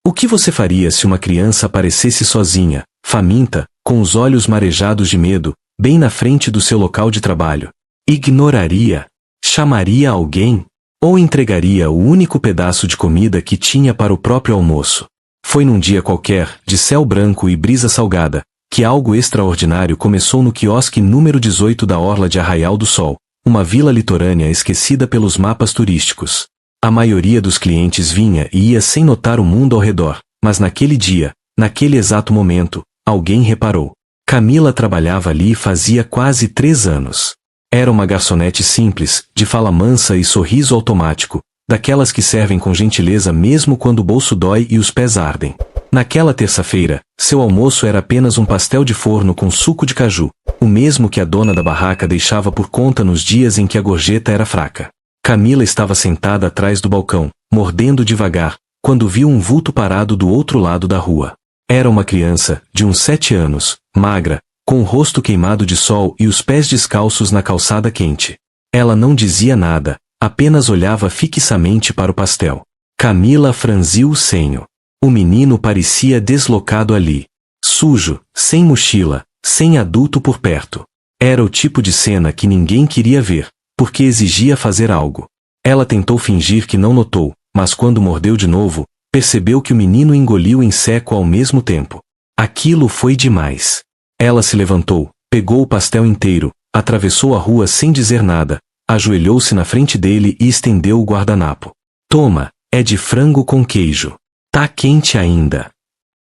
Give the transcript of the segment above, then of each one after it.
O que você faria se uma criança aparecesse sozinha, faminta, com os olhos marejados de medo, bem na frente do seu local de trabalho? Ignoraria? Chamaria alguém? Ou entregaria o único pedaço de comida que tinha para o próprio almoço? Foi num dia qualquer, de céu branco e brisa salgada, que algo extraordinário começou no quiosque número 18 da orla de Arraial do Sol, uma vila litorânea esquecida pelos mapas turísticos. A maioria dos clientes vinha e ia sem notar o mundo ao redor, mas naquele dia, naquele exato momento, alguém reparou. Camila trabalhava ali fazia quase 3 anos. Era uma garçonete simples, de fala mansa e sorriso automático, daquelas que servem com gentileza mesmo quando o bolso dói e os pés ardem. Naquela terça-feira, seu almoço era apenas um pastel de forno com suco de caju, o mesmo que a dona da barraca deixava por conta nos dias em que a gorjeta era fraca. Camila estava sentada atrás do balcão, mordendo devagar, quando viu um vulto parado do outro lado da rua. Era uma criança, de uns 7 anos, magra, com o rosto queimado de sol e os pés descalços na calçada quente. Ela não dizia nada, apenas olhava fixamente para o pastel. Camila franziu o senho. O menino parecia deslocado ali. Sujo, sem mochila, sem adulto por perto. Era o tipo de cena que ninguém queria ver, porque exigia fazer algo. Ela tentou fingir que não notou, mas quando mordeu de novo, percebeu que o menino engoliu em seco ao mesmo tempo. Aquilo foi demais. Ela se levantou, pegou o pastel inteiro, atravessou a rua sem dizer nada, ajoelhou-se na frente dele e estendeu o guardanapo. Toma, é de frango com queijo. Tá quente ainda.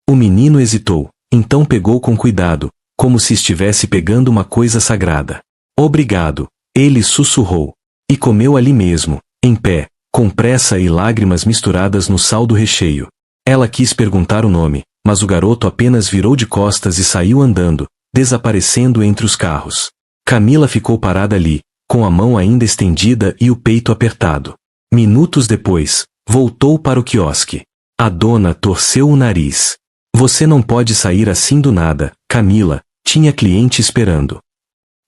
O menino hesitou, então pegou com cuidado, como se estivesse pegando uma coisa sagrada. Obrigado, ele sussurrou. E comeu ali mesmo, em pé, com pressa e lágrimas misturadas no sal do recheio. Ela quis perguntar o nome, mas o garoto apenas virou de costas e saiu andando, desaparecendo entre os carros. Camila ficou parada ali, com a mão ainda estendida e o peito apertado. Minutos depois, voltou para o quiosque. A dona torceu o nariz. Você não pode sair assim do nada, Camila, tinha cliente esperando.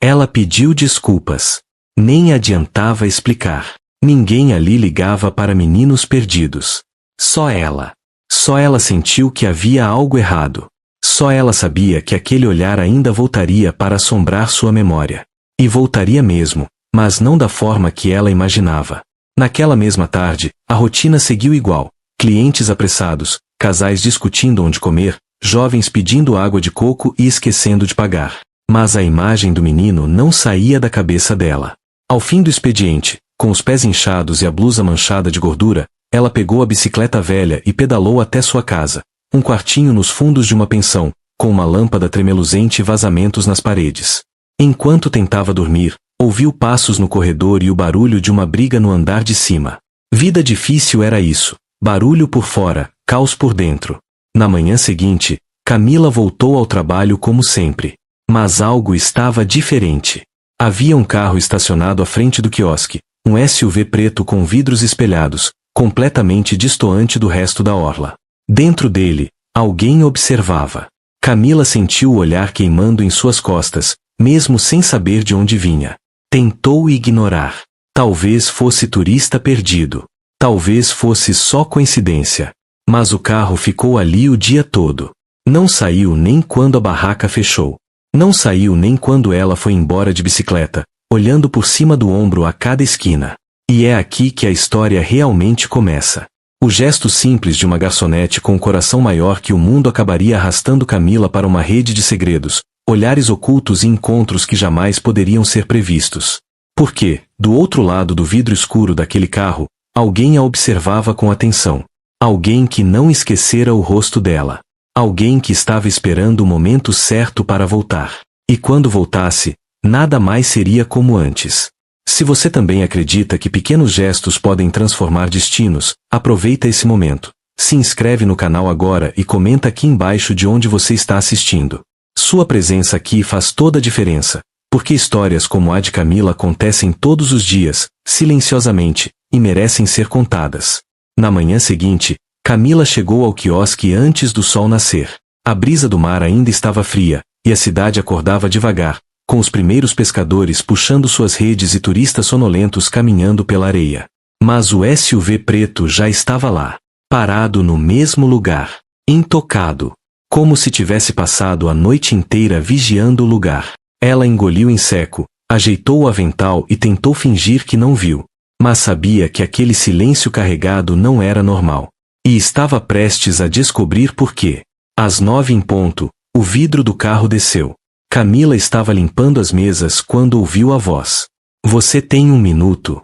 Ela pediu desculpas. Nem adiantava explicar. Ninguém ali ligava para meninos perdidos. Só ela. Só ela sentiu que havia algo errado. Só ela sabia que aquele olhar ainda voltaria para assombrar sua memória. E voltaria mesmo, mas não da forma que ela imaginava. Naquela mesma tarde, a rotina seguiu igual. Clientes apressados, casais discutindo onde comer, jovens pedindo água de coco e esquecendo de pagar. Mas a imagem do menino não saía da cabeça dela. Ao fim do expediente, com os pés inchados e a blusa manchada de gordura, ela pegou a bicicleta velha e pedalou até sua casa, um quartinho nos fundos de uma pensão, com uma lâmpada tremeluzente e vazamentos nas paredes. Enquanto tentava dormir, ouviu passos no corredor e o barulho de uma briga no andar de cima. Vida difícil era isso, barulho por fora, caos por dentro. Na manhã seguinte, Camila voltou ao trabalho como sempre. Mas algo estava diferente. Havia um carro estacionado à frente do quiosque, um SUV preto com vidros espelhados, completamente destoante do resto da orla. Dentro dele, alguém observava. Camila sentiu o olhar queimando em suas costas, mesmo sem saber de onde vinha. Tentou ignorar. Talvez fosse turista perdido. Talvez fosse só coincidência. Mas o carro ficou ali o dia todo. Não saiu nem quando a barraca fechou. Não saiu nem quando ela foi embora de bicicleta, olhando por cima do ombro a cada esquina. E é aqui que a história realmente começa. O gesto simples de uma garçonete com um coração maior que o mundo acabaria arrastando Camila para uma rede de segredos, olhares ocultos e encontros que jamais poderiam ser previstos. Porque, do outro lado do vidro escuro daquele carro, alguém a observava com atenção. Alguém que não esquecera o rosto dela. Alguém que estava esperando o momento certo para voltar. E quando voltasse, nada mais seria como antes. Se você também acredita que pequenos gestos podem transformar destinos, aproveita esse momento. Se inscreve no canal agora e comenta aqui embaixo de onde você está assistindo. Sua presença aqui faz toda a diferença, porque histórias como a de Camila acontecem todos os dias, silenciosamente, e merecem ser contadas. Na manhã seguinte, Camila chegou ao quiosque antes do sol nascer. A brisa do mar ainda estava fria, e a cidade acordava devagar, com os primeiros pescadores puxando suas redes e turistas sonolentos caminhando pela areia. Mas o SUV preto já estava lá. parado no mesmo lugar, intocado, como se tivesse passado a noite inteira vigiando o lugar. Ela engoliu em seco, ajeitou o avental e tentou fingir que não viu, mas sabia que aquele silêncio carregado não era normal. E estava prestes a descobrir por quê. Às 9 em ponto, o vidro do carro desceu. Camila estava limpando as mesas quando ouviu a voz. Você tem 1 minuto.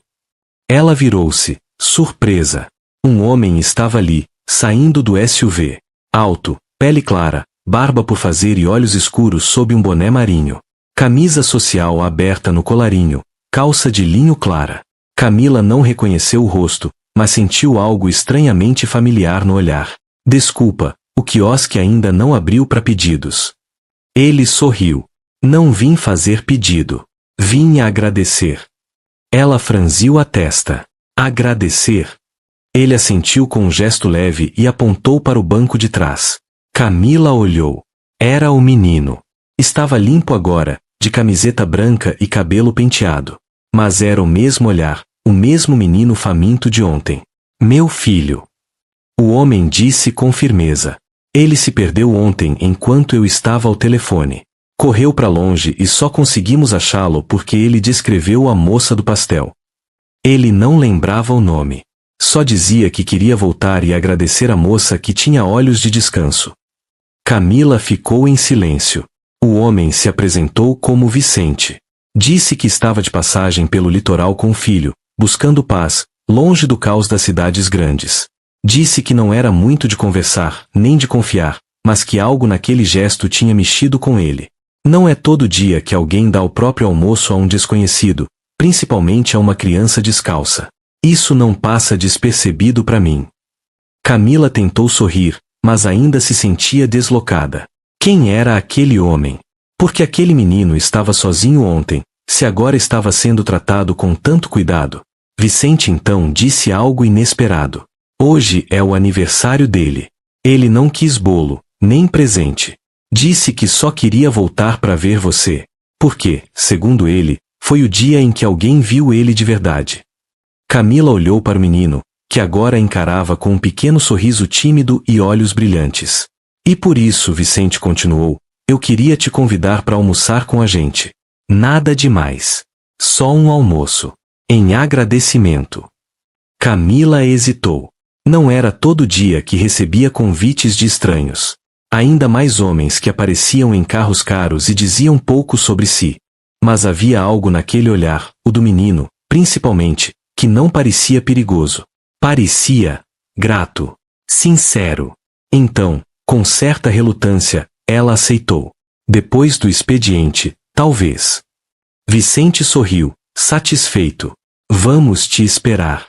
Ela virou-se, surpresa. Um homem estava ali, saindo do SUV. Alto, pele clara, barba por fazer e olhos escuros sob um boné marinho. Camisa social aberta no colarinho, calça de linho clara. Camila não reconheceu o rosto, mas sentiu algo estranhamente familiar no olhar. Desculpa, o quiosque ainda não abriu para pedidos. Ele sorriu. Não vim fazer pedido. Vim agradecer. Ela franziu a testa. Agradecer? Ele assentiu com um gesto leve e apontou para o banco de trás. Camila olhou. Era o menino. Estava limpo agora, de camiseta branca e cabelo penteado. Mas era o mesmo olhar, o mesmo menino faminto de ontem. Meu filho. O homem disse com firmeza. Ele se perdeu ontem enquanto eu estava ao telefone. Correu para longe e só conseguimos achá-lo porque ele descreveu a moça do pastel. Ele não lembrava o nome. Só dizia que queria voltar e agradecer a moça que tinha olhos de descanso. Camila ficou em silêncio. O homem se apresentou como Vicente. Disse que estava de passagem pelo litoral com o filho, buscando paz, longe do caos das cidades grandes. Disse que não era muito de conversar, nem de confiar, mas que algo naquele gesto tinha mexido com ele. Não é todo dia que alguém dá o próprio almoço a um desconhecido, principalmente a uma criança descalça. Isso não passa despercebido para mim. Camila tentou sorrir, mas ainda se sentia deslocada. Quem era aquele homem? Porque aquele menino estava sozinho ontem, se agora estava sendo tratado com tanto cuidado? Vicente então disse algo inesperado. Hoje é o aniversário dele. Ele não quis bolo, nem presente. Disse que só queria voltar para ver você. Porque, segundo ele, foi o dia em que alguém viu ele de verdade. Camila olhou para o menino, que agora a encarava com um pequeno sorriso tímido e olhos brilhantes. E por isso, Vicente continuou, eu queria te convidar para almoçar com a gente. Nada demais. Só um almoço. Em agradecimento. Camila hesitou. Não era todo dia que recebia convites de estranhos. Ainda mais homens que apareciam em carros caros e diziam pouco sobre si. Mas havia algo naquele olhar, o do menino, principalmente, que não parecia perigoso. Parecia grato, sincero. Então, com certa relutância, ela aceitou. Depois do expediente, talvez. Vicente sorriu, satisfeito. Vamos te esperar.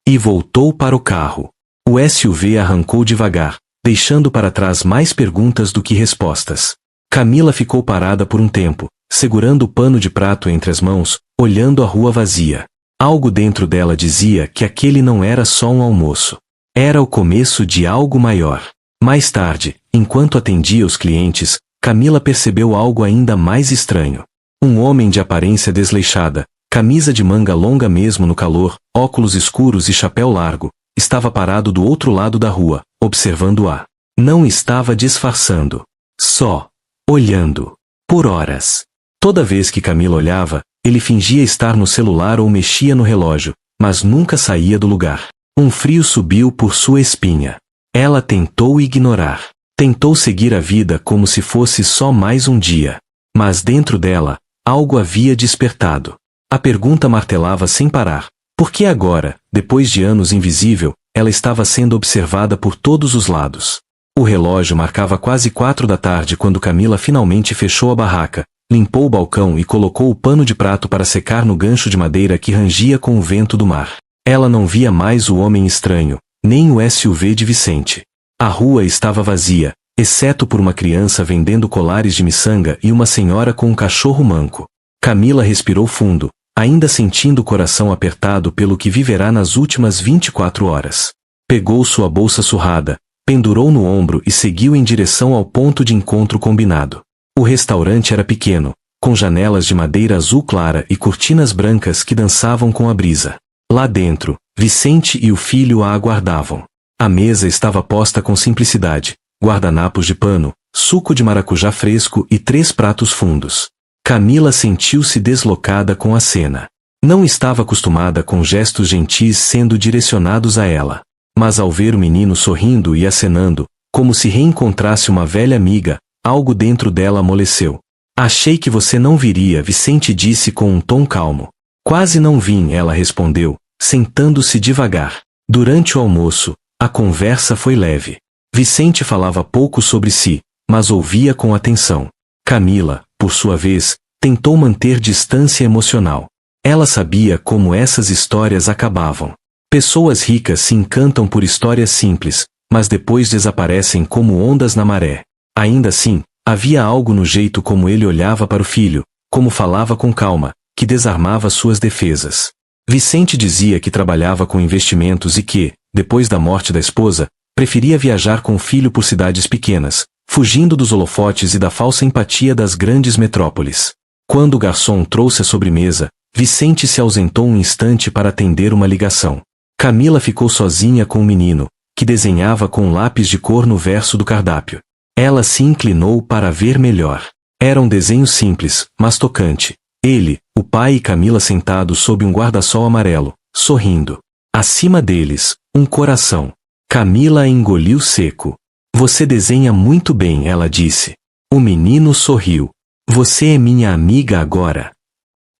E voltou para o carro. O SUV arrancou devagar, deixando para trás mais perguntas do que respostas. Camila ficou parada por um tempo, segurando o pano de prato entre as mãos, olhando a rua vazia. Algo dentro dela dizia que aquele não era só um almoço. Era o começo de algo maior. Mais tarde, enquanto atendia os clientes, Camila percebeu algo ainda mais estranho. Um homem de aparência desleixada, camisa de manga longa mesmo no calor, óculos escuros e chapéu largo, estava parado do outro lado da rua, observando-a. Não estava disfarçando. Só olhando. Por horas. Toda vez que Camila olhava, ele fingia estar no celular ou mexia no relógio, mas nunca saía do lugar. Um frio subiu por sua espinha. Ela tentou ignorar. Tentou seguir a vida como se fosse só mais um dia. Mas dentro dela, algo havia despertado. A pergunta martelava sem parar. Por que agora, depois de anos invisível, ela estava sendo observada por todos os lados? O relógio marcava quase 4 da tarde quando Camila finalmente fechou a barraca, limpou o balcão e colocou o pano de prato para secar no gancho de madeira que rangia com o vento do mar. Ela não via mais o homem estranho, nem o SUV de Vicente. A rua estava vazia, exceto por uma criança vendendo colares de miçanga e uma senhora com um cachorro manco. Camila respirou fundo, ainda sentindo o coração apertado pelo que viverá nas últimas 24 horas. Pegou sua bolsa surrada, pendurou no ombro e seguiu em direção ao ponto de encontro combinado. O restaurante era pequeno, com janelas de madeira azul clara e cortinas brancas que dançavam com a brisa. Lá dentro, Vicente e o filho a aguardavam. A mesa estava posta com simplicidade, guardanapos de pano, suco de maracujá fresco e 3 pratos fundos. Camila sentiu-se deslocada com a cena. Não estava acostumada com gestos gentis sendo direcionados a ela. Mas ao ver o menino sorrindo e acenando, como se reencontrasse uma velha amiga, algo dentro dela amoleceu. Achei que você não viria, Vicente disse com um tom calmo. Quase não vim, ela respondeu, sentando-se devagar. Durante o almoço, a conversa foi leve. Vicente falava pouco sobre si, mas ouvia com atenção. Camila, por sua vez, tentou manter distância emocional. Ela sabia como essas histórias acabavam. Pessoas ricas se encantam por histórias simples, mas depois desaparecem como ondas na maré. Ainda assim, havia algo no jeito como ele olhava para o filho, como falava com calma, que desarmava suas defesas. Vicente dizia que trabalhava com investimentos e que, depois da morte da esposa, preferia viajar com o filho por cidades pequenas, fugindo dos holofotes e da falsa empatia das grandes metrópoles. Quando o garçom trouxe a sobremesa, Vicente se ausentou um instante para atender uma ligação. Camila ficou sozinha com o menino, que desenhava com um lápis de cor no verso do cardápio. Ela se inclinou para ver melhor. Era um desenho simples, mas tocante. Ele, o pai e Camila sentados sob um guarda-sol amarelo, sorrindo. Acima deles, um coração. Camila engoliu seco. Você desenha muito bem, ela disse. O menino sorriu. Você é minha amiga agora.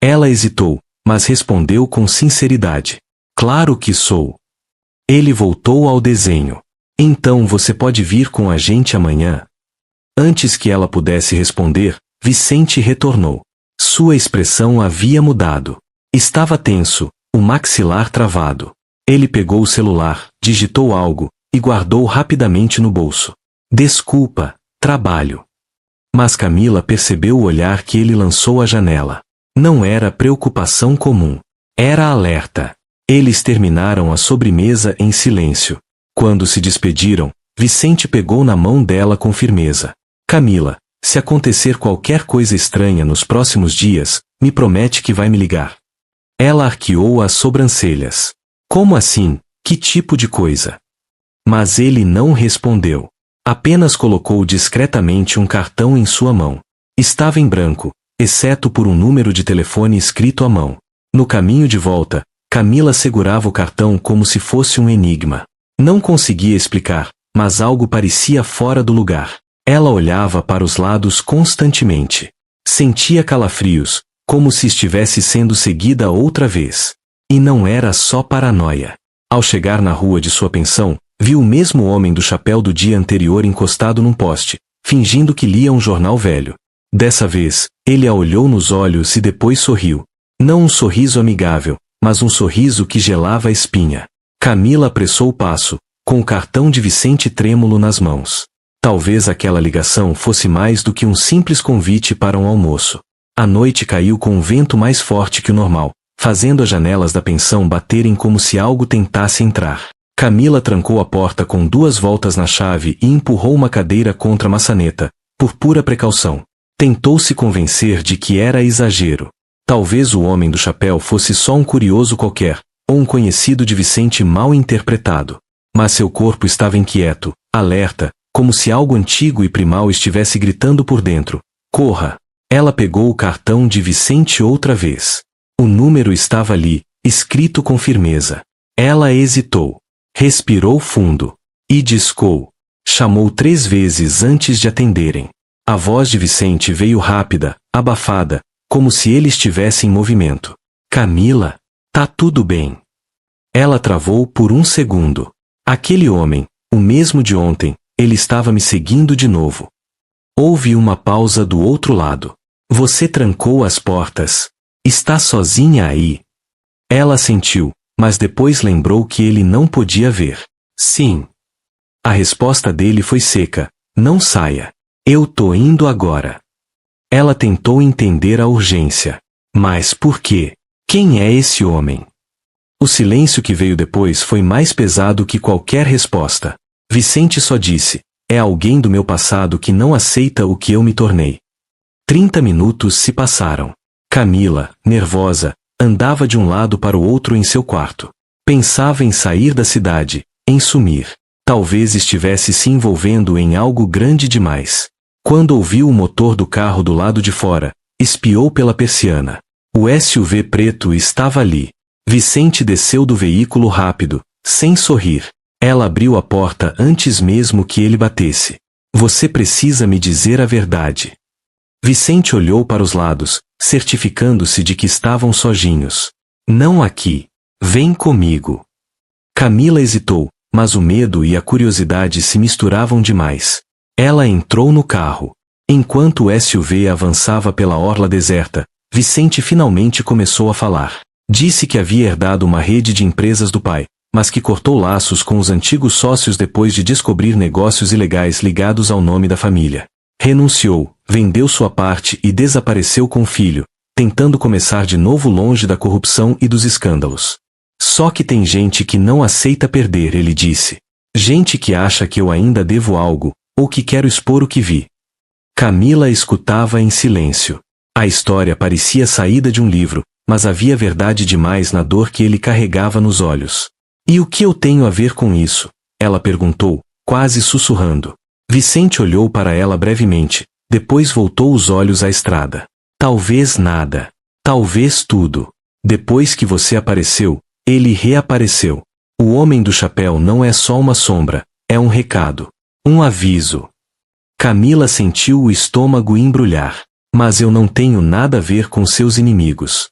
Ela hesitou, mas respondeu com sinceridade. Claro que sou. Ele voltou ao desenho. Então você pode vir com a gente amanhã? Antes que ela pudesse responder, Vicente retornou. Sua expressão havia mudado. Estava tenso, o maxilar travado. Ele pegou o celular, digitou algo, e guardou rapidamente no bolso. Desculpa, trabalho. Mas Camila percebeu o olhar que ele lançou à janela. Não era preocupação comum. Era alerta. Eles terminaram a sobremesa em silêncio. Quando se despediram, Vicente pegou na mão dela com firmeza. Camila, se acontecer qualquer coisa estranha nos próximos dias, me promete que vai me ligar. Ela arqueou as sobrancelhas. Como assim? Que tipo de coisa? Mas ele não respondeu. Apenas colocou discretamente um cartão em sua mão. Estava em branco, exceto por um número de telefone escrito à mão. No caminho de volta, Camila segurava o cartão como se fosse um enigma. Não conseguia explicar, mas algo parecia fora do lugar. Ela olhava para os lados constantemente. Sentia calafrios, como se estivesse sendo seguida outra vez. E não era só paranoia. Ao chegar na rua de sua pensão, viu o mesmo homem do chapéu do dia anterior encostado num poste, fingindo que lia um jornal velho. Dessa vez, ele a olhou nos olhos e depois sorriu. Não um sorriso amigável, mas um sorriso que gelava a espinha. Camila apressou o passo, com o cartão de Vicente trêmulo nas mãos. Talvez aquela ligação fosse mais do que um simples convite para um almoço. A noite caiu com um vento mais forte que o normal, fazendo as janelas da pensão baterem como se algo tentasse entrar. Camila trancou a porta com 2 voltas na chave e empurrou uma cadeira contra a maçaneta, por pura precaução. Tentou se convencer de que era exagero. Talvez o homem do chapéu fosse só um curioso qualquer, ou um conhecido de Vicente mal interpretado. Mas seu corpo estava inquieto, alerta, como se algo antigo e primal estivesse gritando por dentro. Corra! Ela pegou o cartão de Vicente outra vez. O número estava ali, escrito com firmeza. Ela hesitou. Respirou fundo. E discou. Chamou 3 vezes antes de atenderem. A voz de Vicente veio rápida, abafada, como se ele estivesse em movimento. Camila, tá tudo bem. Ela travou por um segundo. Aquele homem, o mesmo de ontem, ele estava me seguindo de novo. Houve uma pausa do outro lado. Você trancou as portas. Está sozinha aí? Ela sentiu, mas depois lembrou que ele não podia ver. Sim. A resposta dele foi seca. Não saia. Eu tô indo agora. Ela tentou entender a urgência. Mas por quê? Quem é esse homem? O silêncio que veio depois foi mais pesado que qualquer resposta. Vicente só disse, é alguém do meu passado que não aceita o que eu me tornei. 30 minutos se passaram. Camila, nervosa, andava de um lado para o outro em seu quarto. Pensava em sair da cidade, em sumir. Talvez estivesse se envolvendo em algo grande demais. Quando ouviu o motor do carro do lado de fora, espiou pela persiana. O SUV preto estava ali. Vicente desceu do veículo rápido, sem sorrir. Ela abriu a porta antes mesmo que ele batesse. Você precisa me dizer a verdade. Vicente olhou para os lados, certificando-se de que estavam sozinhos. Não aqui. Vem comigo. Camila hesitou, mas o medo e a curiosidade se misturavam demais. Ela entrou no carro. Enquanto o SUV avançava pela orla deserta, Vicente finalmente começou a falar. Disse que havia herdado uma rede de empresas do pai, mas que cortou laços com os antigos sócios depois de descobrir negócios ilegais ligados ao nome da família. Renunciou, vendeu sua parte e desapareceu com o filho, tentando começar de novo longe da corrupção e dos escândalos. Só que tem gente que não aceita perder, ele disse. Gente que acha que eu ainda devo algo, ou que quero expor o que vi. Camila escutava em silêncio. A história parecia saída de um livro, mas havia verdade demais na dor que ele carregava nos olhos. E o que eu tenho a ver com isso? Ela perguntou, quase sussurrando. Vicente olhou para ela brevemente, depois voltou os olhos à estrada. Talvez nada. Talvez tudo. Depois que você apareceu, ele reapareceu. O homem do chapéu não é só uma sombra, é um recado. Um aviso. Camila sentiu o estômago embrulhar. Mas eu não tenho nada a ver com seus inimigos.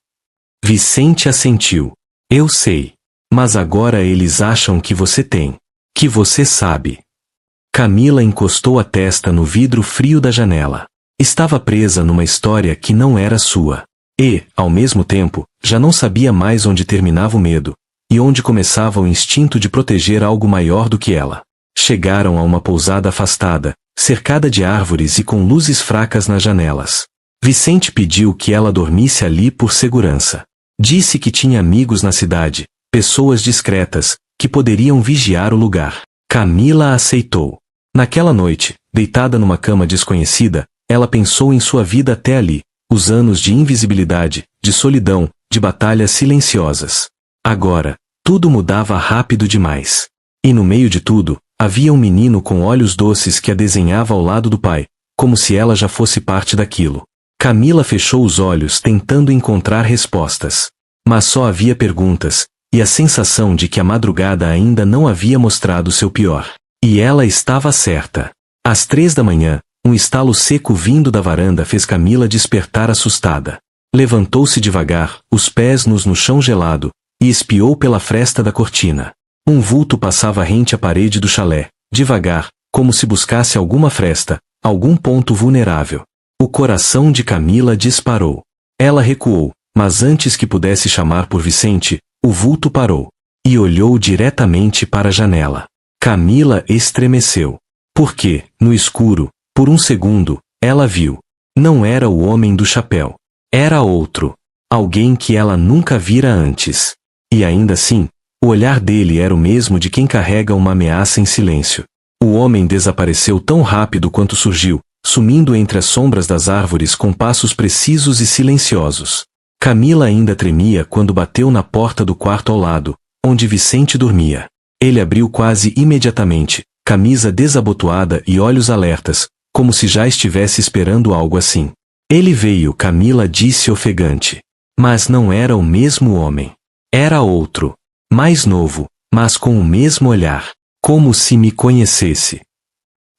Vicente assentiu. Eu sei. Mas agora eles acham que você tem. Que você sabe. Camila encostou a testa no vidro frio da janela. Estava presa numa história que não era sua. E, ao mesmo tempo, já não sabia mais onde terminava o medo, e onde começava o instinto de proteger algo maior do que ela. Chegaram a uma pousada afastada, cercada de árvores e com luzes fracas nas janelas. Vicente pediu que ela dormisse ali por segurança. Disse que tinha amigos na cidade, pessoas discretas, que poderiam vigiar o lugar. Camila aceitou. Naquela noite, deitada numa cama desconhecida, ela pensou em sua vida até ali, os anos de invisibilidade, de solidão, de batalhas silenciosas. Agora, tudo mudava rápido demais. E no meio de tudo, havia um menino com olhos doces que a desenhava ao lado do pai, como se ela já fosse parte daquilo. Camila fechou os olhos tentando encontrar respostas. Mas só havia perguntas, e a sensação de que a madrugada ainda não havia mostrado seu pior. E ela estava certa. Às 3 da manhã, um estalo seco vindo da varanda fez Camila despertar assustada. Levantou-se devagar, os pés nus no chão gelado, e espiou pela fresta da cortina. Um vulto passava rente à parede do chalé, devagar, como se buscasse alguma fresta, algum ponto vulnerável. O coração de Camila disparou. Ela recuou, mas antes que pudesse chamar por Vicente, o vulto parou. E olhou diretamente para a janela. Camila estremeceu. Porque, no escuro, por um segundo, ela viu. Não era o homem do chapéu. Era outro. Alguém que ela nunca vira antes. E ainda assim, o olhar dele era o mesmo de quem carrega uma ameaça em silêncio. O homem desapareceu tão rápido quanto surgiu, sumindo entre as sombras das árvores com passos precisos e silenciosos. Camila ainda tremia quando bateu na porta do quarto ao lado, onde Vicente dormia. Ele abriu quase imediatamente, camisa desabotoada e olhos alertas, como se já estivesse esperando algo assim. Ele veio, Camila disse ofegante. Mas não era o mesmo homem. Era outro. Mais novo, mas com o mesmo olhar. Como se me conhecesse.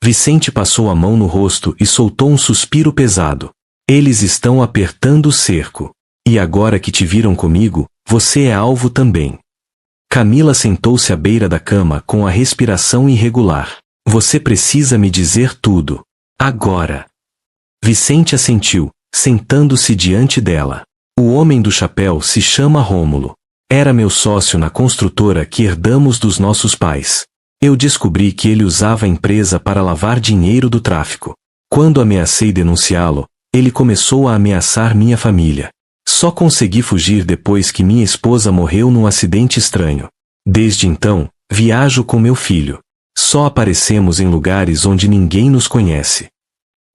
Vicente passou a mão no rosto e soltou um suspiro pesado. Eles estão apertando o cerco. E agora que te viram comigo, você é alvo também. Camila sentou-se à beira da cama com a respiração irregular. Você precisa me dizer tudo. Agora. Vicente assentiu, sentando-se diante dela. O homem do chapéu se chama Rômulo. Era meu sócio na construtora que herdamos dos nossos pais. Eu descobri que ele usava a empresa para lavar dinheiro do tráfico. Quando ameacei denunciá-lo, ele começou a ameaçar minha família. Só consegui fugir depois que minha esposa morreu num acidente estranho. Desde então, viajo com meu filho. Só aparecemos em lugares onde ninguém nos conhece.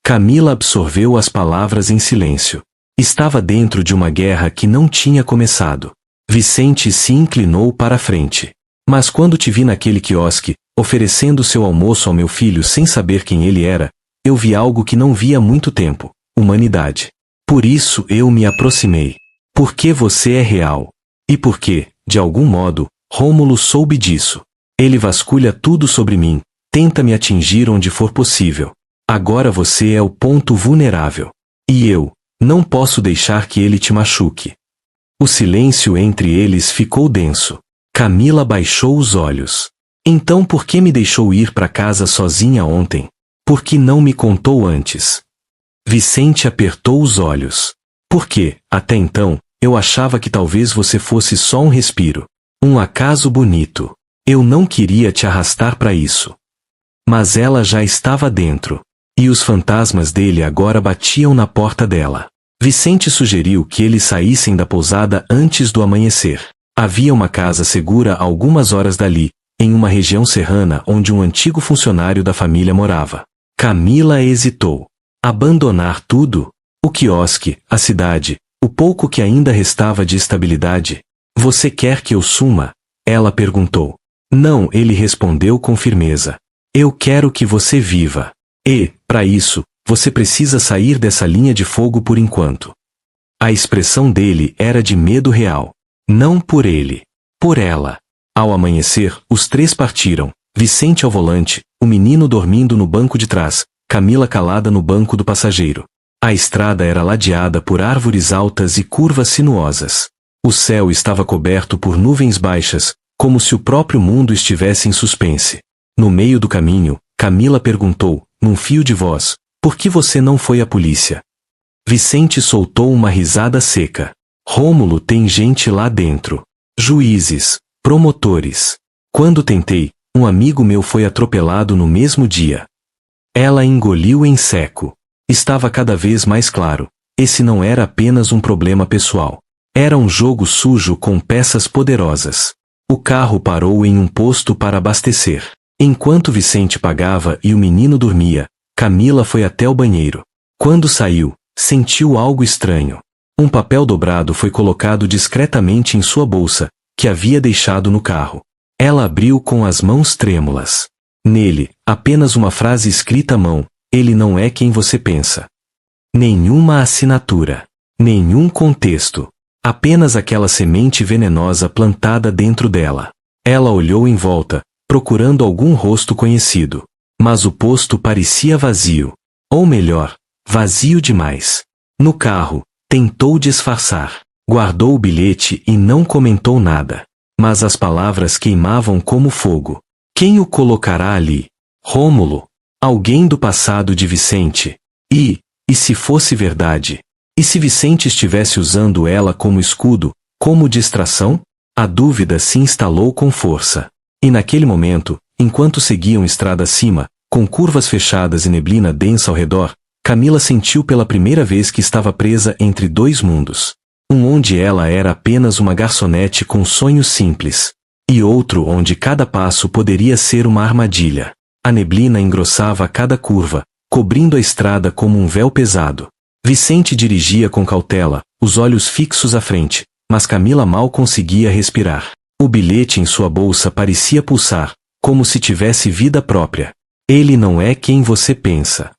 Camila absorveu as palavras em silêncio. Estava dentro de uma guerra que não tinha começado. Vicente se inclinou para a frente. Mas quando te vi naquele quiosque, oferecendo seu almoço ao meu filho sem saber quem ele era, eu vi algo que não via há muito tempo: humanidade. Por isso eu me aproximei. Porque você é real. E porque, de algum modo, Rômulo soube disso. Ele vasculha tudo sobre mim, tenta me atingir onde for possível. Agora você é o ponto vulnerável. E eu não posso deixar que ele te machuque. O silêncio entre eles ficou denso. Camila baixou os olhos. Então por que me deixou ir para casa sozinha ontem? Por que não me contou antes? Vicente apertou os olhos. Porque, até então, eu achava que talvez você fosse só um respiro. Um acaso bonito. Eu não queria te arrastar para isso. Mas ela já estava dentro. E os fantasmas dele agora batiam na porta dela. Vicente sugeriu que eles saíssem da pousada antes do amanhecer. Havia uma casa segura a algumas horas dali, em uma região serrana onde um antigo funcionário da família morava. Camila hesitou. Abandonar tudo? O quiosque, a cidade, o pouco que ainda restava de estabilidade? Você quer que eu suma? Ela perguntou. Não, ele respondeu com firmeza. Eu quero que você viva. E, para isso, você precisa sair dessa linha de fogo por enquanto. A expressão dele era de medo real. Não por ele. Por ela. Ao amanhecer, os três partiram. Vicente ao volante, o menino dormindo no banco de trás, Camila calada no banco do passageiro. A estrada era ladeada por árvores altas e curvas sinuosas. O céu estava coberto por nuvens baixas, como se o próprio mundo estivesse em suspense. No meio do caminho, Camila perguntou, num fio de voz, por que você não foi à polícia? Vicente soltou uma risada seca. Rômulo tem gente lá dentro. Juízes, promotores. Quando tentei, um amigo meu foi atropelado no mesmo dia. Ela engoliu em seco. Estava cada vez mais claro. Esse não era apenas um problema pessoal. Era um jogo sujo com peças poderosas. O carro parou em um posto para abastecer. Enquanto Vicente pagava e o menino dormia, Camila foi até o banheiro. Quando saiu, sentiu algo estranho. Um papel dobrado foi colocado discretamente em sua bolsa, que havia deixado no carro. Ela abriu com as mãos trêmulas. Nele, apenas uma frase escrita à mão: ele não é quem você pensa. Nenhuma assinatura. Nenhum contexto. Apenas aquela semente venenosa plantada dentro dela. Ela olhou em volta, procurando algum rosto conhecido. Mas o posto parecia vazio. Ou melhor, vazio demais. No carro, tentou disfarçar. Guardou o bilhete e não comentou nada. Mas as palavras queimavam como fogo. Quem o colocará ali? Rômulo? Alguém do passado de Vicente? E se fosse verdade? E se Vicente estivesse usando ela como escudo, como distração? A dúvida se instalou com força. E naquele momento, enquanto seguiam estrada acima, com curvas fechadas e neblina densa ao redor, Camila sentiu pela primeira vez que estava presa entre dois mundos. Um onde ela era apenas uma garçonete com sonhos simples. E outro onde cada passo poderia ser uma armadilha. A neblina engrossava a cada curva, cobrindo a estrada como um véu pesado. Vicente dirigia com cautela, os olhos fixos à frente, mas Camila mal conseguia respirar. O bilhete em sua bolsa parecia pulsar, como se tivesse vida própria. Ele não é quem você pensa.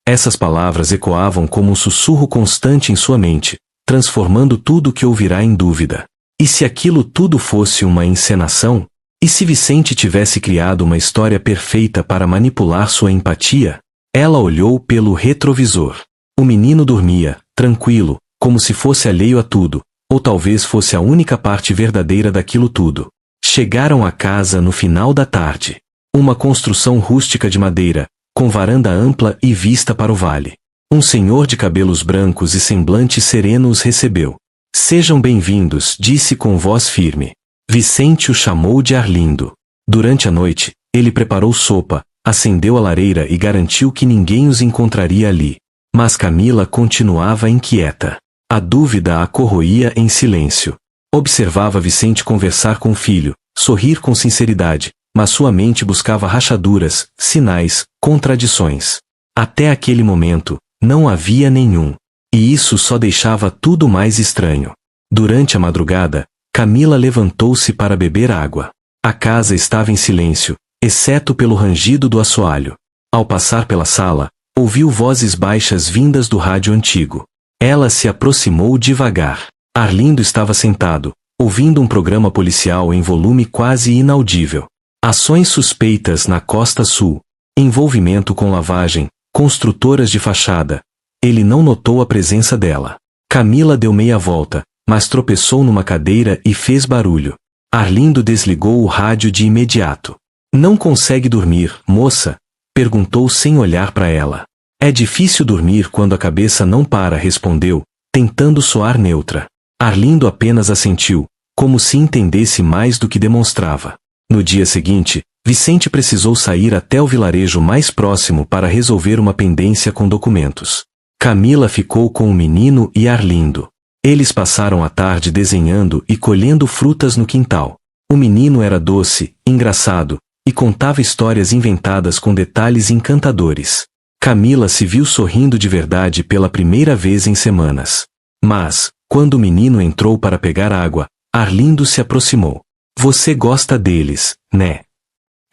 Essas palavras ecoavam como um sussurro constante em sua mente, transformando tudo o que ouvirá em dúvida. E se aquilo tudo fosse uma encenação? E se Vicente tivesse criado uma história perfeita para manipular sua empatia? Ela olhou pelo retrovisor. O menino dormia, tranquilo, como se fosse alheio a tudo, ou talvez fosse a única parte verdadeira daquilo tudo. Chegaram à casa no final da tarde. Uma construção rústica de madeira, com varanda ampla e vista para o vale. Um senhor de cabelos brancos e semblante sereno os recebeu. Sejam bem-vindos, disse com voz firme. Vicente o chamou de Arlindo. Durante a noite, ele preparou sopa, acendeu a lareira e garantiu que ninguém os encontraria ali. Mas Camila continuava inquieta. A dúvida a corroía em silêncio. Observava Vicente conversar com o filho, sorrir com sinceridade, mas sua mente buscava rachaduras, sinais, contradições. Até aquele momento, não havia nenhum. E isso só deixava tudo mais estranho. Durante a madrugada, Camila levantou-se para beber água. A casa estava em silêncio, exceto pelo rangido do assoalho. Ao passar pela sala, ouviu vozes baixas vindas do rádio antigo. Ela se aproximou devagar. Arlindo estava sentado, ouvindo um programa policial em volume quase inaudível. Ações suspeitas na Costa Sul. Envolvimento com lavagem, construtoras de fachada. Ele não notou a presença dela. Camila deu meia volta, mas tropeçou numa cadeira e fez barulho. Arlindo desligou o rádio de imediato. Não consegue dormir, moça? Perguntou sem olhar para ela. É difícil dormir quando a cabeça não para, respondeu, tentando soar neutra. Arlindo apenas assentiu, como se entendesse mais do que demonstrava. No dia seguinte, Vicente precisou sair até o vilarejo mais próximo para resolver uma pendência com documentos. Camila ficou com o menino e Arlindo. Eles passaram a tarde desenhando e colhendo frutas no quintal. O menino era doce, engraçado, e contava histórias inventadas com detalhes encantadores. Camila se viu sorrindo de verdade pela primeira vez em semanas. Mas, quando o menino entrou para pegar água, Arlindo se aproximou. Você gosta deles, né?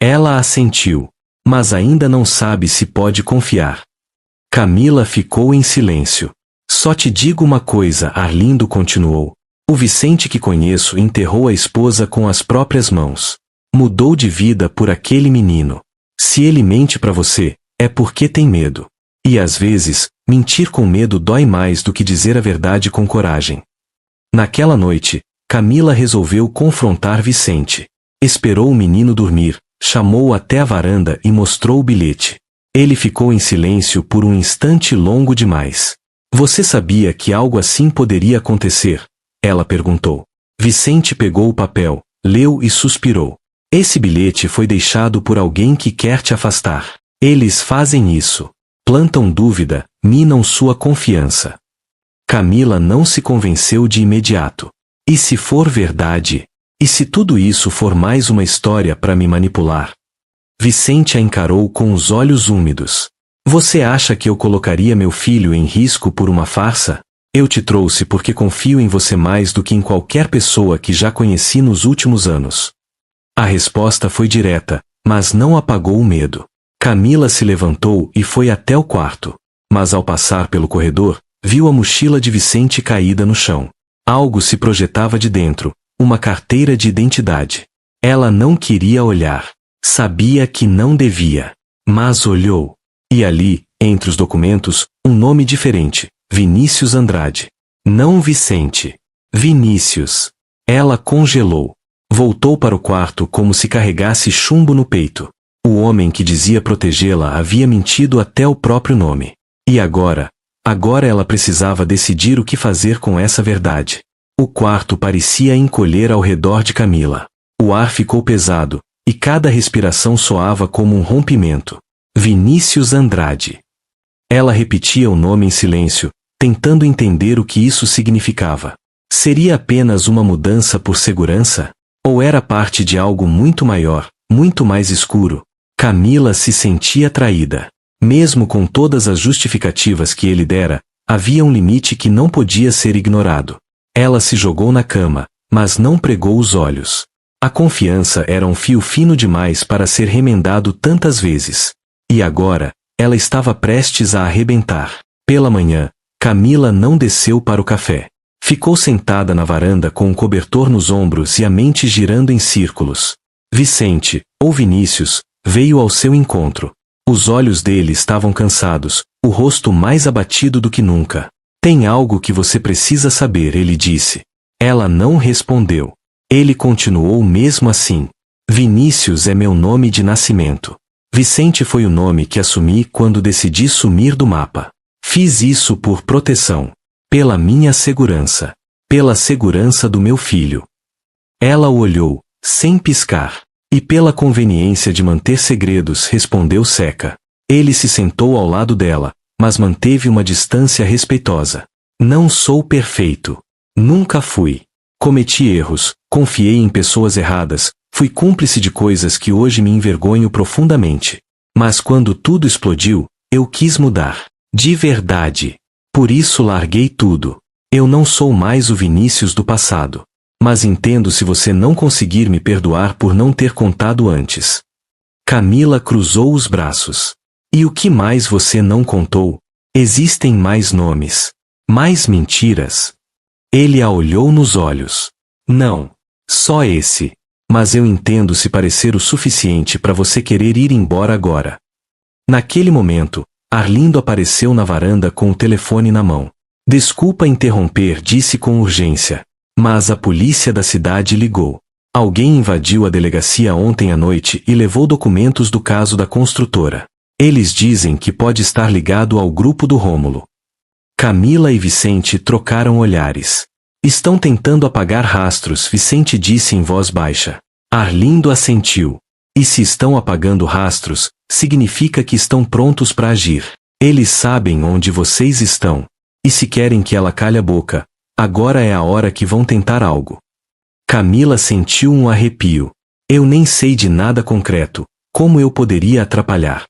Ela assentiu. Mas ainda não sabe se pode confiar. Camila ficou em silêncio. Só te digo uma coisa, Arlindo continuou. O Vicente que conheço enterrou a esposa com as próprias mãos. Mudou de vida por aquele menino. Se ele mente para você, é porque tem medo. E às vezes, mentir com medo dói mais do que dizer a verdade com coragem. Naquela noite, Camila resolveu confrontar Vicente. Esperou o menino dormir, chamou-o até a varanda e mostrou o bilhete. Ele ficou em silêncio por um instante longo demais. Você sabia que algo assim poderia acontecer? Ela perguntou. Vicente pegou o papel, leu e suspirou. Esse bilhete foi deixado por alguém que quer te afastar. Eles fazem isso. Plantam dúvida, minam sua confiança. Camila não se convenceu de imediato. E se for verdade? E se tudo isso for mais uma história para me manipular? Vicente a encarou com os olhos úmidos. Você acha que eu colocaria meu filho em risco por uma farsa? Eu te trouxe porque confio em você mais do que em qualquer pessoa que já conheci nos últimos anos. A resposta foi direta, mas não apagou o medo. Camila se levantou e foi até o quarto. Mas ao passar pelo corredor, viu a mochila de Vicente caída no chão. Algo se projetava de dentro, uma carteira de identidade. Ela não queria olhar. Sabia que não devia. Mas olhou. E ali, entre os documentos, um nome diferente. Vinícius Andrade. Não Vicente. Vinícius. Ela congelou. Voltou para o quarto como se carregasse chumbo no peito. O homem que dizia protegê-la havia mentido até o próprio nome. E agora ela precisava decidir o que fazer com essa verdade. O quarto parecia encolher ao redor de Camila. O ar ficou pesado, e cada respiração soava como um rompimento. Vinícius Andrade. Ela repetia o nome em silêncio, tentando entender o que isso significava. Seria apenas uma mudança por segurança? Ou era parte de algo muito maior, muito mais escuro? Camila se sentia traída. Mesmo com todas as justificativas que ele dera, havia um limite que não podia ser ignorado. Ela se jogou na cama, mas não pregou os olhos. A confiança era um fio fino demais para ser remendado tantas vezes. E agora, ela estava prestes a arrebentar. Pela manhã, Camila não desceu para o café. Ficou sentada na varanda com um cobertor nos ombros e a mente girando em círculos. Vicente, ou Vinícius, veio ao seu encontro. Os olhos dele estavam cansados, o rosto mais abatido do que nunca. Tem algo que você precisa saber, ele disse. Ela não respondeu. Ele continuou mesmo assim. Vinícius é meu nome de nascimento. Vicente foi o nome que assumi quando decidi sumir do mapa. Fiz isso por proteção. Pela minha segurança. Pela segurança do meu filho. Ela o olhou, sem piscar. E pela conveniência de manter segredos, respondeu seca. Ele se sentou ao lado dela, mas manteve uma distância respeitosa. Não sou perfeito. Nunca fui. Cometi erros, confiei em pessoas erradas, fui cúmplice de coisas que hoje me envergonho profundamente. Mas quando tudo explodiu, eu quis mudar. De verdade. Por isso larguei tudo. Eu não sou mais o Vinícius do passado. Mas entendo se você não conseguir me perdoar por não ter contado antes. Camila cruzou os braços. E o que mais você não contou? Existem mais nomes. Mais mentiras? Ele a olhou nos olhos. Não. Só esse. Mas eu entendo se parecer o suficiente para você querer ir embora agora. Naquele momento, Arlindo apareceu na varanda com o telefone na mão. Desculpa interromper, disse com urgência. Mas a polícia da cidade ligou. Alguém invadiu a delegacia ontem à noite e levou documentos do caso da construtora. Eles dizem que pode estar ligado ao grupo do Rômulo. Camila e Vicente trocaram olhares. Estão tentando apagar rastros, Vicente disse em voz baixa. Arlindo assentiu. E se estão apagando rastros, significa que estão prontos para agir. Eles sabem onde vocês estão. E se querem que ela calhe a boca, agora é a hora que vão tentar algo. Camila sentiu um arrepio. Eu nem sei de nada concreto, como eu poderia atrapalhar?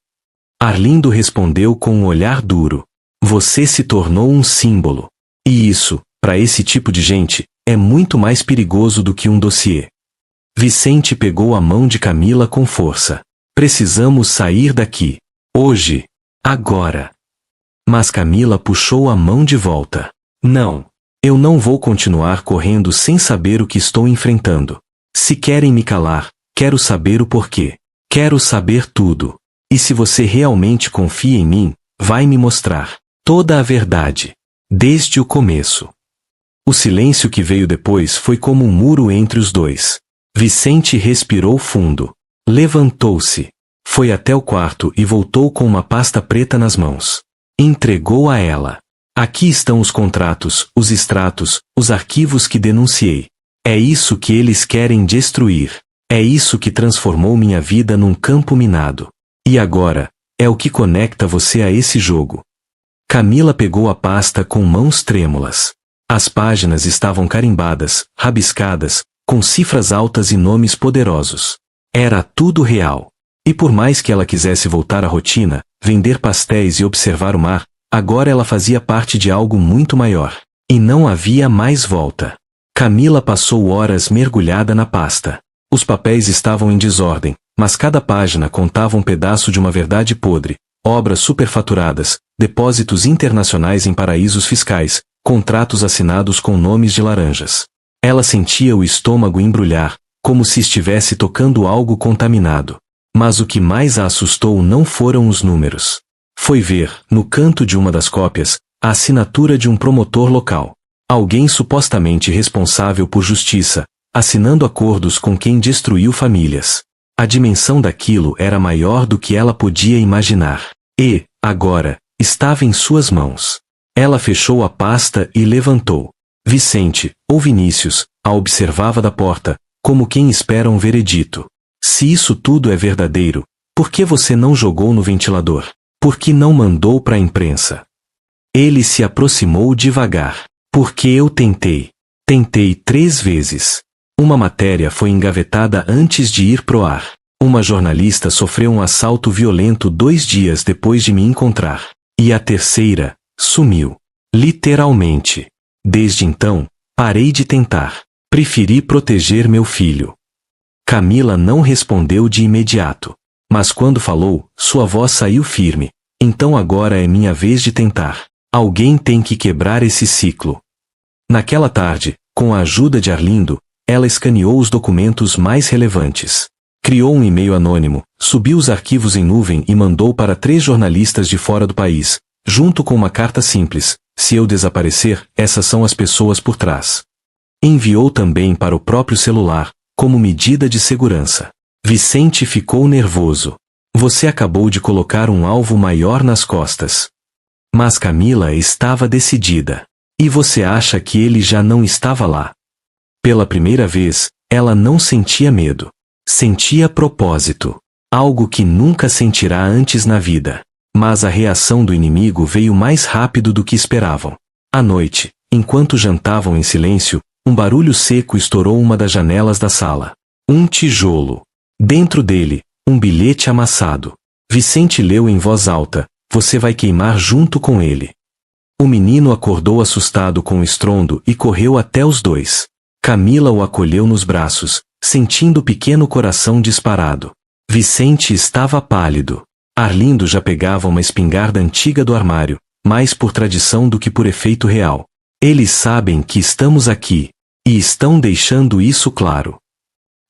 Arlindo respondeu com um olhar duro. Você se tornou um símbolo. E isso, para esse tipo de gente, é muito mais perigoso do que um dossiê. Vicente pegou a mão de Camila com força. Precisamos sair daqui. Hoje. Agora. Mas Camila puxou a mão de volta. Não. Eu não vou continuar correndo sem saber o que estou enfrentando. Se querem me calar, quero saber o porquê. Quero saber tudo. E se você realmente confia em mim, vai me mostrar toda a verdade. Desde o começo. O silêncio que veio depois foi como um muro entre os dois. Vicente respirou fundo. Levantou-se. Foi até o quarto e voltou com uma pasta preta nas mãos. Entregou a ela. Aqui estão os contratos, os extratos, os arquivos que denunciei. É isso que eles querem destruir. É isso que transformou minha vida num campo minado. E agora, é o que conecta você a esse jogo. Camila pegou a pasta com mãos trêmulas. As páginas estavam carimbadas, rabiscadas, com cifras altas e nomes poderosos. Era tudo real. E por mais que ela quisesse voltar à rotina, vender pastéis e observar o mar, agora ela fazia parte de algo muito maior. E não havia mais volta. Camila passou horas mergulhada na pasta. Os papéis estavam em desordem, mas cada página contava um pedaço de uma verdade podre, obras superfaturadas, depósitos internacionais em paraísos fiscais, contratos assinados com nomes de laranjas. Ela sentia o estômago embrulhar, como se estivesse tocando algo contaminado. Mas o que mais a assustou não foram os números. Foi ver, no canto de uma das cópias, a assinatura de um promotor local. Alguém supostamente responsável por justiça, assinando acordos com quem destruiu famílias. A dimensão daquilo era maior do que ela podia imaginar. E, agora, estava em suas mãos. Ela fechou a pasta e levantou. Vicente, ou Vinícius, a observava da porta, como quem espera um veredito. Se isso tudo é verdadeiro, por que você não jogou no ventilador? Por que não mandou para a imprensa? Ele se aproximou devagar. Porque eu tentei. Tentei 3 vezes. Uma matéria foi engavetada antes de ir pro ar. Uma jornalista sofreu um assalto violento 2 dias depois de me encontrar. E a terceira, sumiu. Literalmente. Desde então, parei de tentar. Preferi proteger meu filho. Camila não respondeu de imediato. Mas quando falou, sua voz saiu firme. Então agora é minha vez de tentar. Alguém tem que quebrar esse ciclo. Naquela tarde, com a ajuda de Arlindo, ela escaneou os documentos mais relevantes. Criou um e-mail anônimo, subiu os arquivos em nuvem e mandou para 3 jornalistas de fora do país, junto com uma carta simples: se eu desaparecer, essas são as pessoas por trás. Enviou também para o próprio celular, como medida de segurança. Vicente ficou nervoso. Você acabou de colocar um alvo maior nas costas. Mas Camila estava decidida. E você acha que ele já não estava lá? Pela primeira vez, ela não sentia medo. Sentia propósito. Algo que nunca sentirá antes na vida. Mas a reação do inimigo veio mais rápido do que esperavam. À noite, enquanto jantavam em silêncio, um barulho seco estourou uma das janelas da sala. Um tijolo. Dentro dele, um bilhete amassado. Vicente leu em voz alta: você vai queimar junto com ele. O menino acordou assustado com o estrondo e correu até os 2. Camila o acolheu nos braços, sentindo o pequeno coração disparado. Vicente estava pálido. Arlindo já pegava uma espingarda antiga do armário, mais por tradição do que por efeito real. Eles sabem que estamos aqui. E estão deixando isso claro.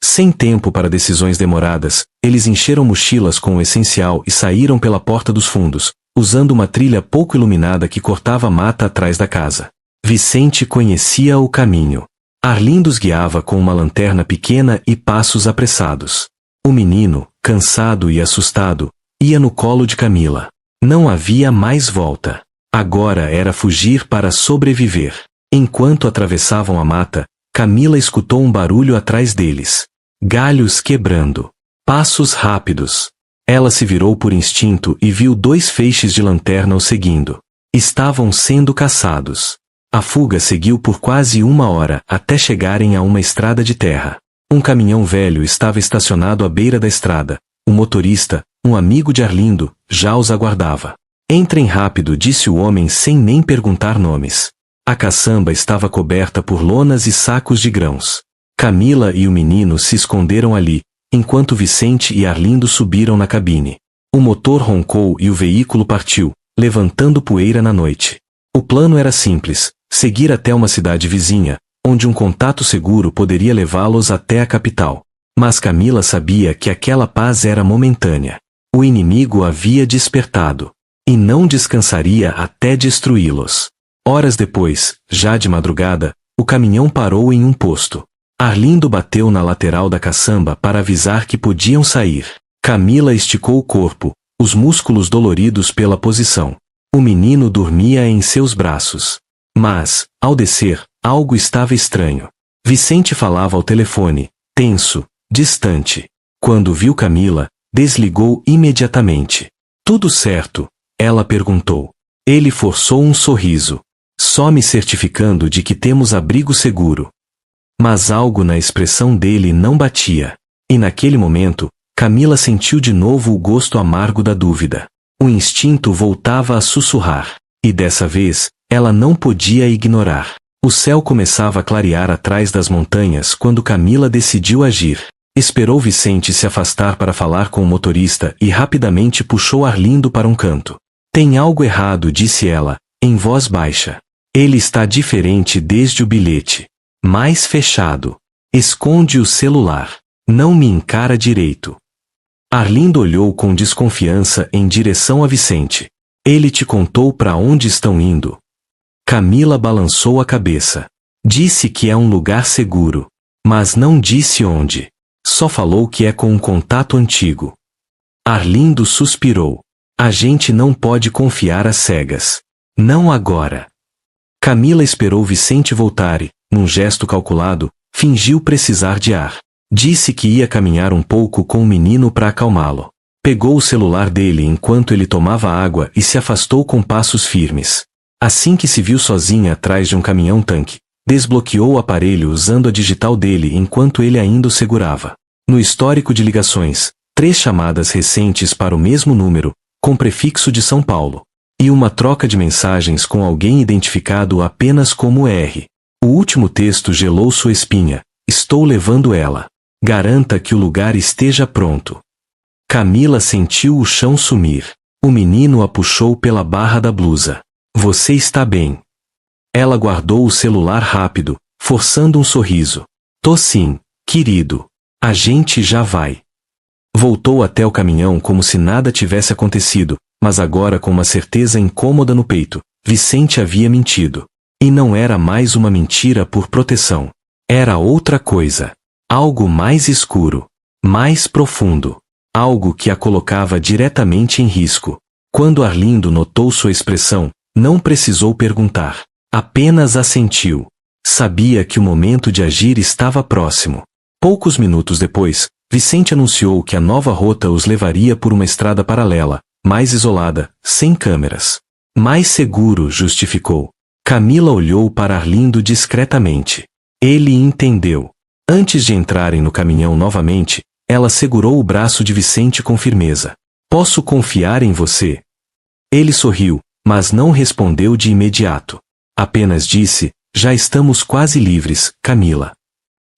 Sem tempo para decisões demoradas, eles encheram mochilas com o essencial e saíram pela porta dos fundos, usando uma trilha pouco iluminada que cortava a mata atrás da casa. Vicente conhecia o caminho. Arlindo os guiava com uma lanterna pequena e passos apressados. O menino, cansado e assustado, ia no colo de Camila. Não havia mais volta. Agora era fugir para sobreviver. Enquanto atravessavam a mata, Camila escutou um barulho atrás deles. Galhos quebrando. Passos rápidos. Ela se virou por instinto e viu 2 feixes de lanterna o seguindo. Estavam sendo caçados. A fuga seguiu por quase 1 hora até chegarem a uma estrada de terra. Um caminhão velho estava estacionado à beira da estrada. O motorista, um amigo de Arlindo, já os aguardava. Entrem rápido, disse o homem sem nem perguntar nomes. A caçamba estava coberta por lonas e sacos de grãos. Camila e o menino se esconderam ali, enquanto Vicente e Arlindo subiram na cabine. O motor roncou e o veículo partiu, levantando poeira na noite. O plano era simples: seguir até uma cidade vizinha, onde um contato seguro poderia levá-los até a capital. Mas Camila sabia que aquela paz era momentânea. O inimigo havia despertado. E não descansaria até destruí-los. Horas depois, já de madrugada, o caminhão parou em um posto. Arlindo bateu na lateral da caçamba para avisar que podiam sair. Camila esticou o corpo, os músculos doloridos pela posição. O menino dormia em seus braços. Mas, ao descer, algo estava estranho. Vicente falava ao telefone, tenso, distante. Quando viu Camila, desligou imediatamente. Tudo certo? Ela perguntou. Ele forçou um sorriso. Só me certificando de que temos abrigo seguro. Mas algo na expressão dele não batia. E naquele momento, Camila sentiu de novo o gosto amargo da dúvida. O instinto voltava a sussurrar. E dessa vez, ela não podia ignorar. O céu começava a clarear atrás das montanhas quando Camila decidiu agir. Esperou Vicente se afastar para falar com o motorista e rapidamente puxou Arlindo para um canto. Tem algo errado, disse ela, em voz baixa. Ele está diferente desde o bilhete. Mais fechado. Esconde o celular. Não me encara direito. Arlindo olhou com desconfiança em direção a Vicente. Ele te contou para onde estão indo? Camila balançou a cabeça. Disse que é um lugar seguro. Mas não disse onde. Só falou que é com um contato antigo. Arlindo suspirou. A gente não pode confiar às cegas. Não agora. Camila esperou Vicente voltar e, num gesto calculado, fingiu precisar de ar. Disse que ia caminhar um pouco com o menino para acalmá-lo. Pegou o celular dele enquanto ele tomava água e se afastou com passos firmes. Assim que se viu sozinha atrás de um caminhão-tanque, desbloqueou o aparelho usando a digital dele enquanto ele ainda o segurava. No histórico de ligações, 3 chamadas recentes para o mesmo número, com prefixo de São Paulo. E uma troca de mensagens com alguém identificado apenas como R. O último texto gelou sua espinha. Estou levando ela. Garanta que o lugar esteja pronto. Camila sentiu o chão sumir. O menino a puxou pela barra da blusa. Você está bem? Ela guardou o celular rápido, forçando um sorriso. Tô sim, querido. A gente já vai. Voltou até o caminhão como se nada tivesse acontecido, mas agora com uma certeza incômoda no peito. Vicente havia mentido. E não era mais uma mentira por proteção. Era outra coisa. Algo mais escuro. Mais profundo. Algo que a colocava diretamente em risco. Quando Arlindo notou sua expressão, não precisou perguntar. Apenas assentiu. Sabia que o momento de agir estava próximo. Poucos minutos depois, Vicente anunciou que a nova rota os levaria por uma estrada paralela, mais isolada, sem câmeras. Mais seguro, justificou. Camila olhou para Arlindo discretamente. Ele entendeu. Antes de entrarem no caminhão novamente, ela segurou o braço de Vicente com firmeza. Posso confiar em você? Ele sorriu, mas não respondeu de imediato. Apenas disse, já estamos quase livres, Camila.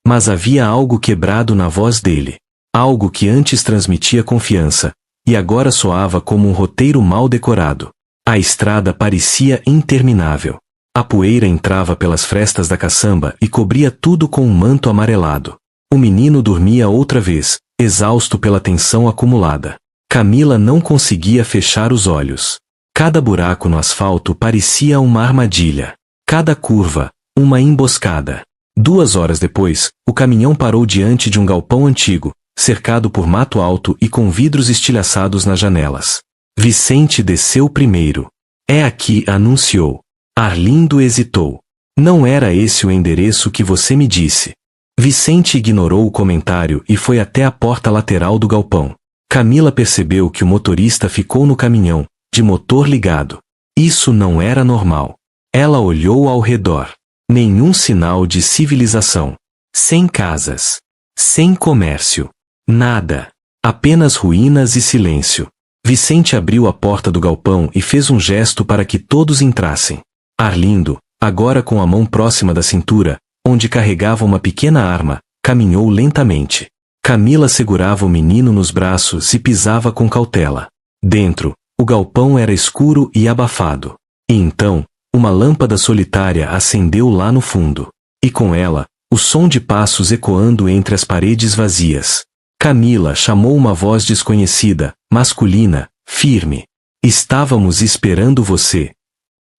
Mas havia algo quebrado na voz dele. Algo que antes transmitia confiança, e agora soava como um roteiro mal decorado. A estrada parecia interminável. A poeira entrava pelas frestas da caçamba e cobria tudo com um manto amarelado. O menino dormia outra vez, exausto pela tensão acumulada. Camila não conseguia fechar os olhos. Cada buraco no asfalto parecia uma armadilha. Cada curva, uma emboscada. 2 horas depois, o caminhão parou diante de um galpão antigo, cercado por mato alto e com vidros estilhaçados nas janelas. Vicente desceu primeiro. É aqui, anunciou. Arlindo hesitou. Não era esse o endereço que você me disse. Vicente ignorou o comentário e foi até a porta lateral do galpão. Camila percebeu que o motorista ficou no caminhão, de motor ligado. Isso não era normal. Ela olhou ao redor. Nenhum sinal de civilização. Sem casas. Sem comércio. Nada. Apenas ruínas e silêncio. Vicente abriu a porta do galpão e fez um gesto para que todos entrassem. Arlindo, agora com a mão próxima da cintura, onde carregava uma pequena arma, caminhou lentamente. Camila segurava o menino nos braços e pisava com cautela. Dentro, o galpão era escuro e abafado. E então, uma lâmpada solitária acendeu lá no fundo. E com ela, o som de passos ecoando entre as paredes vazias. Camila chamou uma voz desconhecida, masculina, firme. Estávamos esperando você.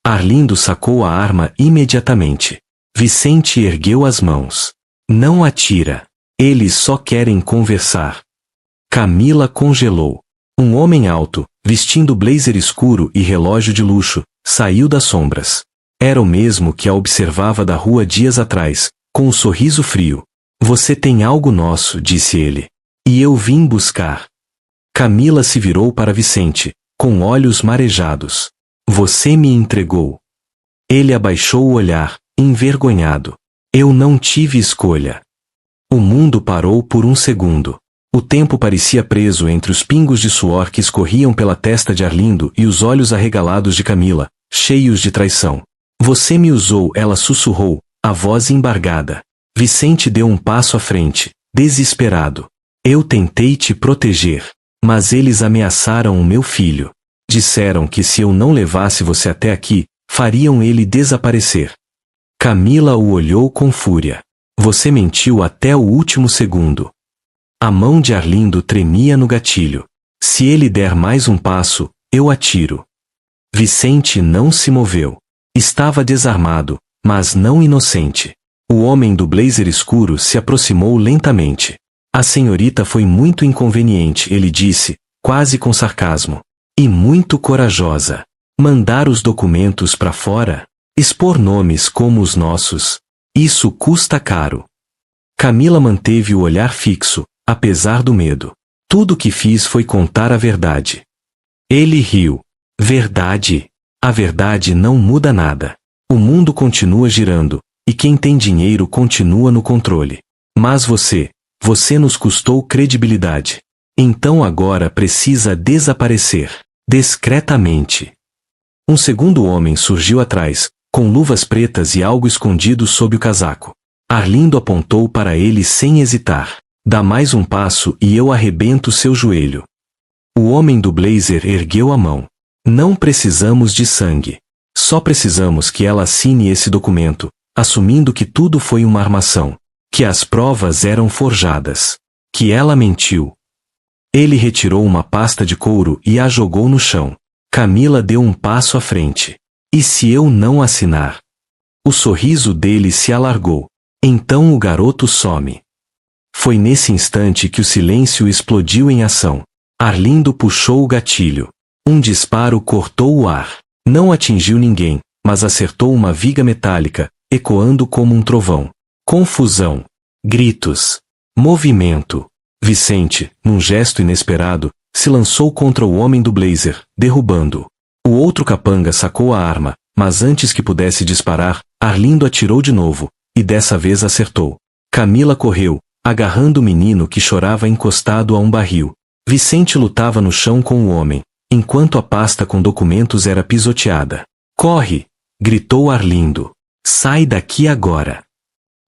Arlindo sacou a arma imediatamente. Vicente ergueu as mãos. Não atira. Eles só querem conversar. Camila congelou. Um homem alto, vestindo blazer escuro e relógio de luxo, saiu das sombras. Era o mesmo que a observava da rua dias atrás, com um sorriso frio. Você tem algo nosso, disse ele. E eu vim buscar. Camila se virou para Vicente, com olhos marejados. Você me entregou. Ele abaixou o olhar, envergonhado. Eu não tive escolha. O mundo parou por um segundo. O tempo parecia preso entre os pingos de suor que escorriam pela testa de Arlindo e os olhos arregalados de Camila, cheios de traição. Você me usou, ela sussurrou, a voz embargada. Vicente deu um passo à frente, desesperado. Eu tentei te proteger, mas eles ameaçaram o meu filho. Disseram que se eu não levasse você até aqui, fariam ele desaparecer. Camila o olhou com fúria. Você mentiu até o último segundo. A mão de Arlindo tremia no gatilho. Se ele der mais um passo, eu atiro. Vicente não se moveu. Estava desarmado, mas não inocente. O homem do blazer escuro se aproximou lentamente. A senhorita foi muito inconveniente, ele disse, quase com sarcasmo. E muito corajosa. Mandar os documentos para fora? Expor nomes como os nossos? Isso custa caro. Camila manteve o olhar fixo, apesar do medo. Tudo o que fiz foi contar a verdade. Ele riu. Verdade? A verdade não muda nada. O mundo continua girando, e quem tem dinheiro continua no controle. Mas você nos custou credibilidade. Então agora precisa desaparecer. Discretamente. Um segundo homem surgiu atrás, com luvas pretas e algo escondido sob o casaco. Arlindo apontou para ele sem hesitar. Dá mais um passo e eu arrebento seu joelho. O homem do blazer ergueu a mão. Não precisamos de sangue. Só precisamos que ela assine esse documento, assumindo que tudo foi uma armação. Que as provas eram forjadas. Que ela mentiu. Ele retirou uma pasta de couro e a jogou no chão. Camila deu um passo à frente. E se eu não assinar? O sorriso dele se alargou. Então o garoto some. Foi nesse instante que o silêncio explodiu em ação. Arlindo puxou o gatilho. Um disparo cortou o ar. Não atingiu ninguém, mas acertou uma viga metálica, ecoando como um trovão. Confusão. Gritos. Movimento. Vicente, num gesto inesperado, se lançou contra o homem do blazer, derrubando-o. O outro capanga sacou a arma, mas antes que pudesse disparar, Arlindo atirou de novo, e dessa vez acertou. Camila correu, agarrando o menino que chorava encostado a um barril. Vicente lutava no chão com o homem, enquanto a pasta com documentos era pisoteada. Corre! Gritou Arlindo. Sai daqui agora!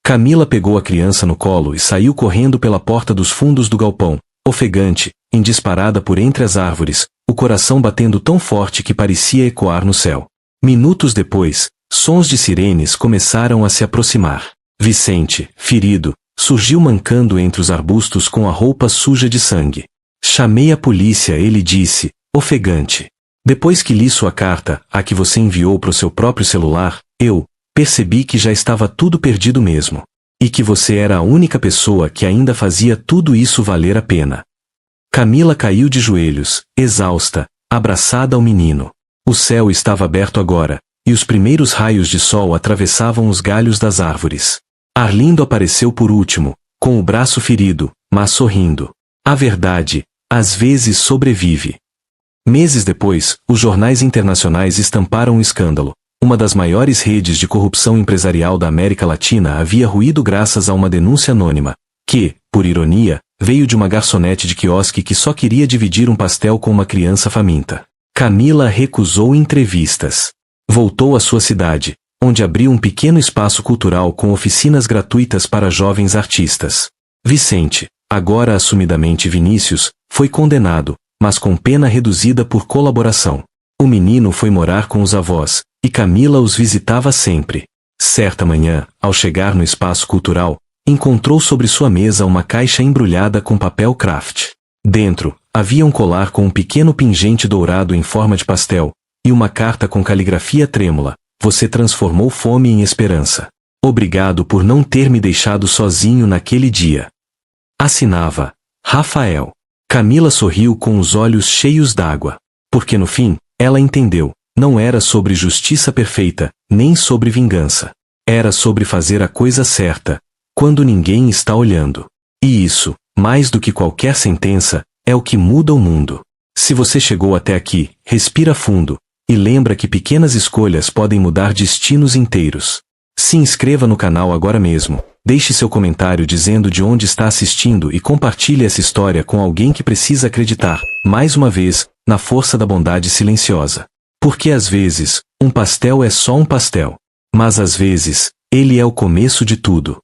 Camila pegou a criança no colo e saiu correndo pela porta dos fundos do galpão, ofegante, em disparada por entre as árvores, o coração batendo tão forte que parecia ecoar no céu. Minutos depois, sons de sirenes começaram a se aproximar. Vicente, ferido, surgiu mancando entre os arbustos com a roupa suja de sangue. Chamei a polícia, ele disse, ofegante. Depois que li sua carta, a que você enviou para o seu próprio celular, eu percebi que já estava tudo perdido mesmo. E que você era a única pessoa que ainda fazia tudo isso valer a pena. Camila caiu de joelhos, exausta, abraçada ao menino. O céu estava aberto agora, e os primeiros raios de sol atravessavam os galhos das árvores. Arlindo apareceu por último, com o braço ferido, mas sorrindo. A verdade, às vezes sobrevive. Meses depois, os jornais internacionais estamparam um escândalo. Uma das maiores redes de corrupção empresarial da América Latina havia ruído graças a uma denúncia anônima, que, por ironia, veio de uma garçonete de quiosque que só queria dividir um pastel com uma criança faminta. Camila recusou entrevistas. Voltou à sua cidade, onde abriu um pequeno espaço cultural com oficinas gratuitas para jovens artistas. Vicente, agora assumidamente Vinícius, foi condenado, mas com pena reduzida por colaboração. O menino foi morar com os avós, e Camila os visitava sempre. Certa manhã, ao chegar no espaço cultural, encontrou sobre sua mesa uma caixa embrulhada com papel craft. Dentro, havia um colar com um pequeno pingente dourado em forma de pastel, e uma carta com caligrafia trêmula. Você transformou fome em esperança. Obrigado por não ter me deixado sozinho naquele dia. Assinava, Rafael. Camila sorriu com os olhos cheios d'água. Porque no fim, ela entendeu, não era sobre justiça perfeita, nem sobre vingança. Era sobre fazer a coisa certa, quando ninguém está olhando. E isso, mais do que qualquer sentença, é o que muda o mundo. Se você chegou até aqui, respira fundo, e lembra que pequenas escolhas podem mudar destinos inteiros. Se inscreva no canal agora mesmo, deixe seu comentário dizendo de onde está assistindo e compartilhe essa história com alguém que precisa acreditar, mais uma vez, na força da bondade silenciosa. Porque às vezes, um pastel é só um pastel. Mas às vezes, ele é o começo de tudo.